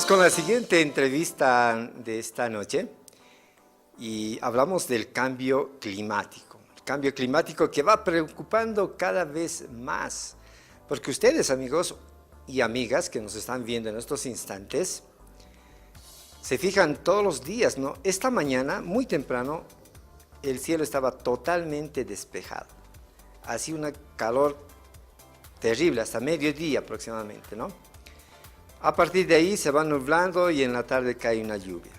Vamos con la siguiente entrevista de esta noche y hablamos del cambio climático. El cambio climático que va preocupando cada vez más, porque ustedes, amigos y amigas que nos están viendo en estos instantes, se fijan todos los días, ¿no? Esta mañana, muy temprano, el cielo estaba totalmente despejado. Hacía una calor terrible, hasta mediodía aproximadamente, ¿no? A partir de ahí se va nublando y en la tarde cae una lluvia.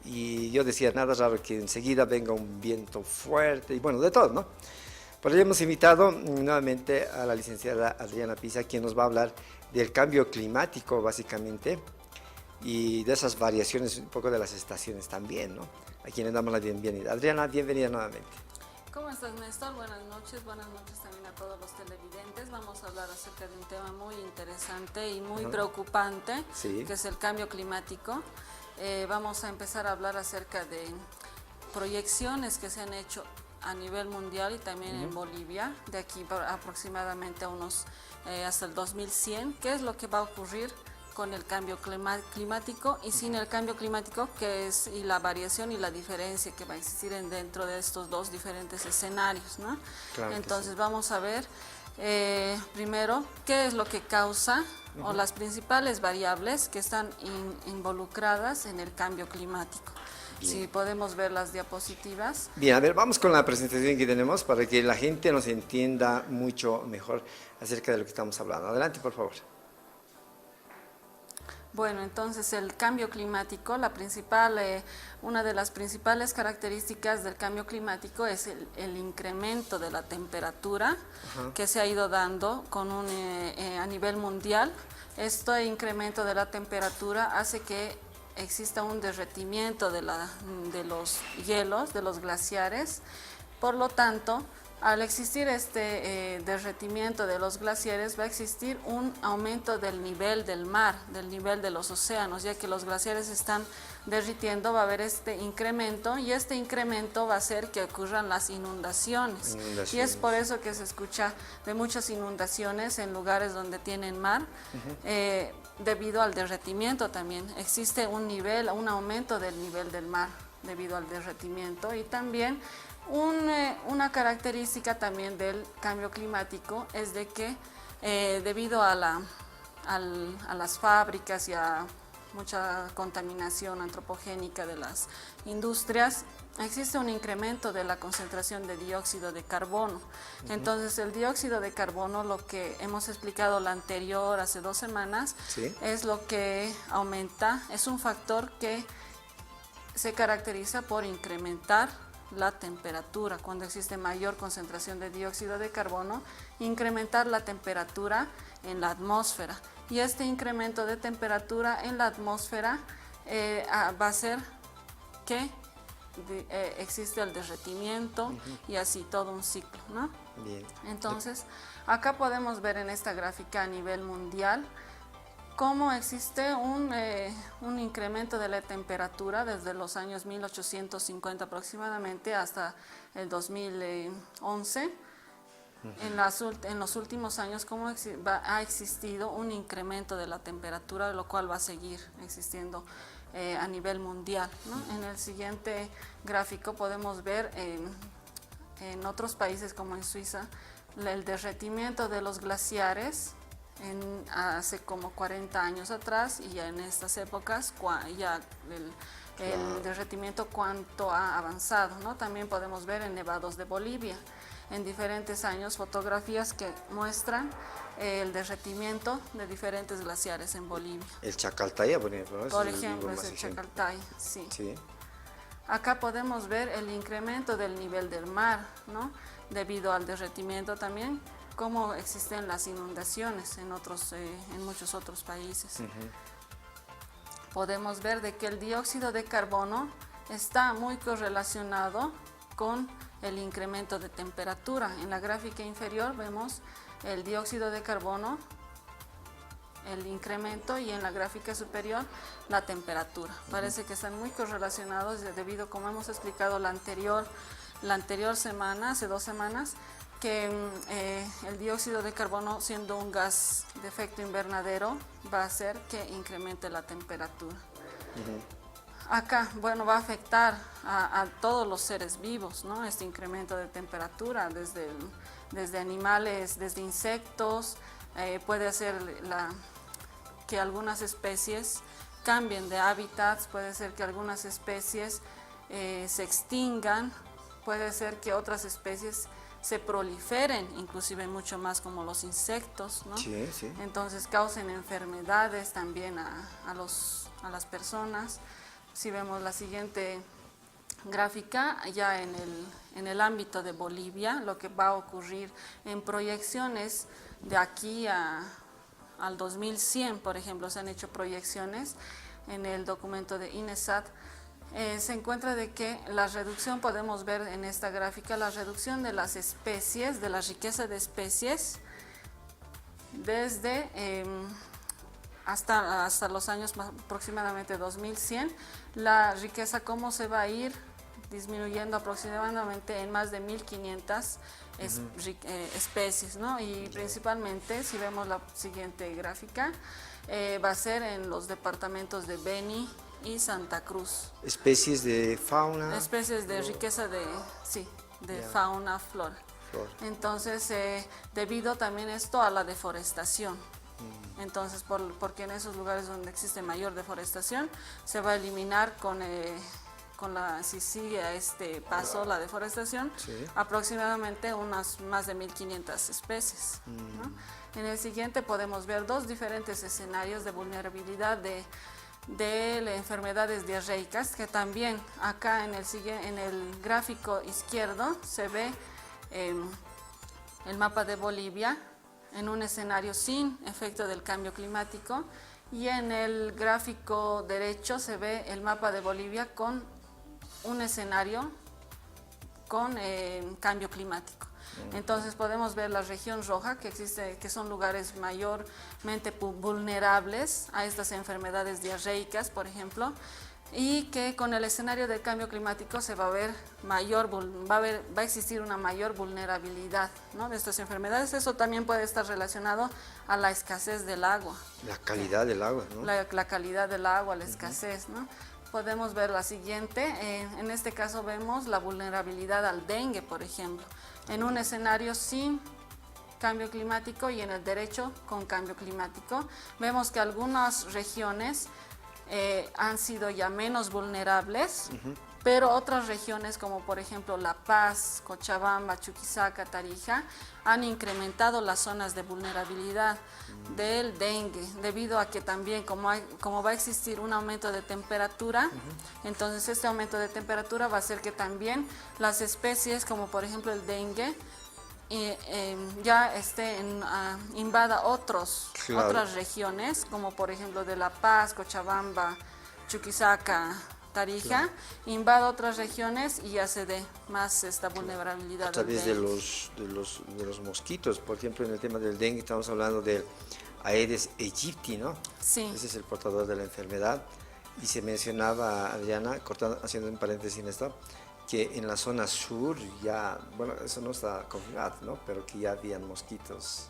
Y yo decía, nada raro que enseguida venga un viento fuerte y bueno, de todo, ¿no? Por ello hemos invitado nuevamente a la licenciada Adriana Pisa, quien nos va a hablar del cambio climático, básicamente, y de esas variaciones, un poco de las estaciones también, ¿no? A quien le damos la bienvenida. Adriana, bienvenida nuevamente. ¿Cómo estás, Néstor? Buenas noches también a todos los televidentes. Vamos a hablar acerca de un tema muy interesante y muy preocupante, Sí. que es el cambio climático. Vamos a empezar a hablar acerca de proyecciones que se han hecho a nivel mundial y también en Bolivia, de aquí aproximadamente a unos hasta el 2100. ¿Qué es lo que va a ocurrir con el cambio climático y sin el cambio climático, que es y la variación y la diferencia que va a existir dentro de estos dos diferentes escenarios, ¿no? Claro. Entonces vamos a ver primero qué es lo que causa o las principales variables que están involucradas en el cambio climático. Bien. Si podemos ver las diapositivas. Bien, a ver, vamos con la presentación que tenemos para que la gente nos entienda mucho mejor acerca de lo que estamos hablando. Adelante, por favor. Bueno, entonces el cambio climático, una de las principales características del cambio climático es el incremento de la temperatura que se ha ido dando a nivel mundial. Este incremento de la temperatura hace que exista un derretimiento de los hielos, de los glaciares. Por lo tanto, al existir este derretimiento de los glaciares, va a existir un aumento del nivel del mar, del nivel de los océanos, ya que los glaciares están derritiendo, va a haber este incremento y este incremento va a hacer que ocurran las inundaciones. Y es por eso que se escucha de muchas inundaciones en lugares donde tienen mar, debido al derretimiento también. Existe un aumento del nivel del mar debido al derretimiento y también una característica también del cambio climático es de que debido a las fábricas y a mucha contaminación antropogénica de las industrias, existe un incremento de la concentración de dióxido de carbono. Entonces el dióxido de carbono, lo que hemos explicado hace 2 semanas, ¿Sí? es lo que aumenta, es un factor que se caracteriza por incrementar la temperatura. Cuando existe mayor concentración de dióxido de carbono, incrementar la temperatura en la atmósfera. Y este incremento de temperatura en la atmósfera va a hacer que existe el derretimiento y así todo un ciclo, ¿no? Bien. Entonces, acá podemos ver en esta gráfica a nivel mundial cómo existe un incremento de la temperatura desde los años 1850 aproximadamente hasta el 2011. En los últimos años cómo ha existido un incremento de la temperatura, lo cual va a seguir existiendo a nivel mundial, ¿no? En el siguiente gráfico podemos ver en otros países como en Suiza el derretimiento de los glaciares hace como 40 años atrás, y ya en estas épocas ya el derretimiento cuánto ha avanzado, ¿no? También podemos ver en nevados de Bolivia en diferentes años fotografías que muestran el derretimiento de diferentes glaciares en Bolivia. El Chacaltaya, por ejemplo, ¿no? Por ejemplo, es el Chacaltaya, sí. Sí. Acá podemos ver el incremento del nivel del mar, ¿no? Debido al derretimiento también, cómo existen las inundaciones en muchos otros países. Podemos ver de que el dióxido de carbono está muy correlacionado con el incremento de temperatura. En la gráfica inferior vemos el dióxido de carbono, el incremento, y en la gráfica superior la temperatura. Parece que están muy correlacionados debido, como hemos explicado la anterior semana, hace 2 semanas, que el dióxido de carbono, siendo un gas de efecto invernadero, va a hacer que incremente la temperatura. Acá, bueno, va a afectar a todos los seres vivos, ¿no? Este incremento de temperatura, desde animales, desde insectos, puede hacer que algunas especies cambien de hábitats, puede ser que algunas especies se extingan, puede ser que otras especies se proliferen, inclusive mucho más como los insectos, ¿no? Sí, sí. Entonces causen enfermedades también a las personas. Si vemos la siguiente gráfica, ya en el ámbito de Bolivia, lo que va a ocurrir en proyecciones de aquí al 2100, por ejemplo, se han hecho proyecciones en el documento de INESAT. Se encuentra de que la reducción, podemos ver en esta gráfica, la reducción de las especies, de la riqueza de especies, desde hasta los años aproximadamente 2100, la riqueza cómo se va a ir disminuyendo aproximadamente en más de 1500 especies, ¿no? Y principalmente, si vemos la siguiente gráfica, va a ser en los departamentos de Beni y Santa Cruz. Especies de fauna. Especies de riqueza de fauna, flora. Entonces, debido también esto a la deforestación. Entonces, porque en esos lugares donde existe mayor deforestación, se va a eliminar si sigue a este paso la deforestación, aproximadamente unas más de 1500 especies, ¿no? En el siguiente podemos ver dos diferentes escenarios de vulnerabilidad de enfermedades diarreicas, que también acá en el gráfico izquierdo se ve el mapa de Bolivia en un escenario sin efecto del cambio climático, y en el gráfico derecho se ve el mapa de Bolivia con un escenario con cambio climático. Entonces podemos ver la región roja, que son lugares mayormente vulnerables a estas enfermedades diarreicas, por ejemplo, y que con el escenario del cambio climático va a existir una mayor vulnerabilidad, ¿no?, de estas enfermedades. Eso también puede estar relacionado a la escasez del agua. La calidad del agua, ¿no? La calidad del agua, la escasez, ¿no? Podemos ver la siguiente, en este caso vemos la vulnerabilidad al dengue, por ejemplo, en un escenario sin cambio climático y en el derecho con cambio climático. Vemos que algunas regiones han sido ya menos vulnerables, pero otras regiones como por ejemplo La Paz, Cochabamba, Chuquisaca, Tarija, han incrementado las zonas de vulnerabilidad del dengue, debido a que también como va a existir un aumento de temperatura, entonces este aumento de temperatura va a hacer que también las especies como por ejemplo el dengue ya invada otras regiones, como por ejemplo de La Paz, Cochabamba, Chuquisaca, Tarija, invada otras regiones y ya se dé más esta vulnerabilidad. A través de los mosquitos, por ejemplo, en el tema del dengue estamos hablando del Aedes aegypti, ¿no? Sí. Ese es el portador de la enfermedad. Y se mencionaba, Adriana, haciendo un paréntesis en esto, que en la zona sur ya, bueno, eso no está confirmado, ¿no?, pero que ya habían mosquitos,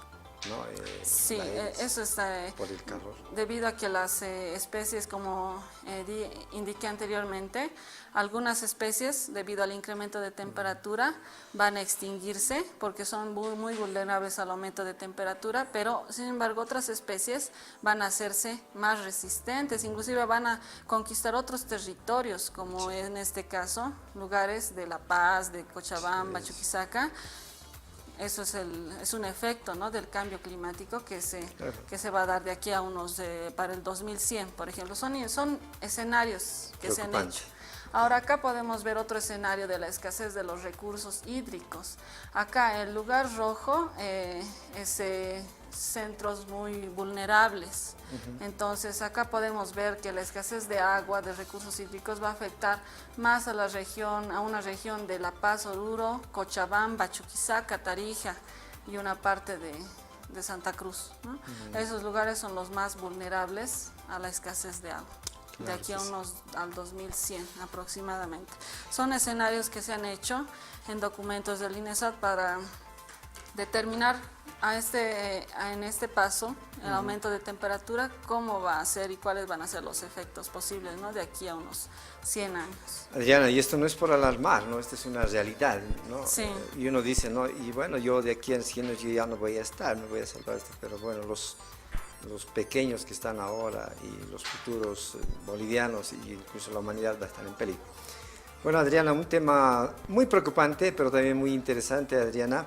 ¿no? Sí, eso está por el calor. Debido a que las especies, como indiqué anteriormente, algunas especies, debido al incremento de temperatura, van a extinguirse porque son muy vulnerables al aumento de temperatura, pero sin embargo otras especies van a hacerse más resistentes, inclusive van a conquistar otros territorios, como en este caso, lugares de La Paz, de Cochabamba, Chuquisaca. Eso es un efecto, ¿no?, del cambio climático que se va a dar de aquí a para el 2100, por ejemplo. Son escenarios que se han hecho. Ahora acá podemos ver otro escenario de la escasez de los recursos hídricos. Acá el lugar rojo es centros muy vulnerables. Entonces acá podemos ver que la escasez de agua, de recursos hídricos, va a afectar más a una región de La Paz, Oruro, Cochabamba, Chuquisaca, Tarija y una parte de Santa Cruz, ¿no? Esos lugares son los más vulnerables a la escasez de agua. De aquí al 2100 aproximadamente. Son escenarios que se han hecho en documentos del INESAT para determinar en este paso el aumento de temperatura, cómo va a ser y cuáles van a ser los efectos posibles, ¿no?, de aquí a unos 100 años. Adriana, y esto no es por alarmar, ¿no? Esto es una realidad, ¿no? Sí. Y uno dice, ¿no? Y bueno, yo de aquí a 100 años yo ya no voy a estar, me voy a salvar esto, pero bueno, los pequeños que están ahora y los futuros bolivianos y incluso la humanidad va a estar en peligro. Bueno, Adriana, un tema muy preocupante, pero también muy interesante, Adriana.